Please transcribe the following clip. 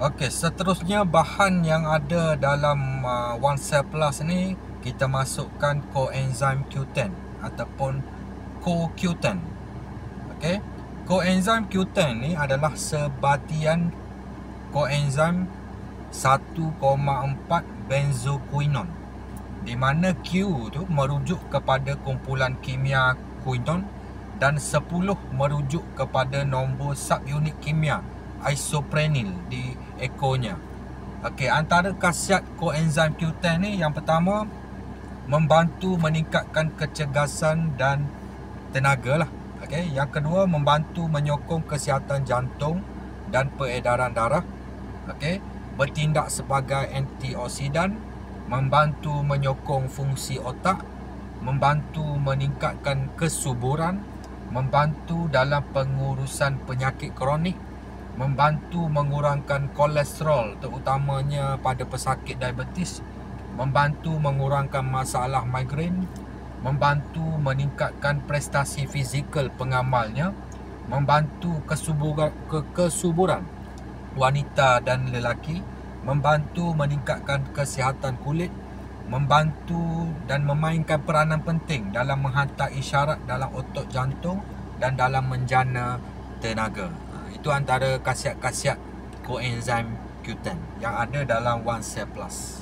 Okey, seterusnya bahan yang ada dalam One Cell Plus ni, kita masukkan coenzyme Q10 ataupun CoQ10. Okey. Coenzyme Q10 ni adalah sebatian coenzyme 1,4 benzoquinone, di mana Q tu merujuk kepada kumpulan kimia quinone dan 10 merujuk kepada nombor subunit kimia isoprenyl di ekornya. Okey, antara khasiat coenzyme Q10 ni, yang pertama, membantu meningkatkan kecergasan dan tenaga lah. Okey, yang kedua, membantu menyokong kesihatan jantung dan peredaran darah. Okey, bertindak sebagai antioksidan, membantu menyokong fungsi otak, membantu meningkatkan kesuburan, membantu dalam pengurusan penyakit kronik, membantu mengurangkan kolesterol terutamanya pada pesakit diabetes, membantu mengurangkan masalah migrain, membantu meningkatkan prestasi fizikal pengamalnya, membantu kesuburan wanita dan lelaki, membantu meningkatkan kesihatan kulit, membantu dan memainkan peranan penting dalam menghantar isyarat dalam otot jantung dan dalam menjana tenaga. Itu antara khasiat-khasiat coenzyme Q10 yang ada dalam One Cell Plus.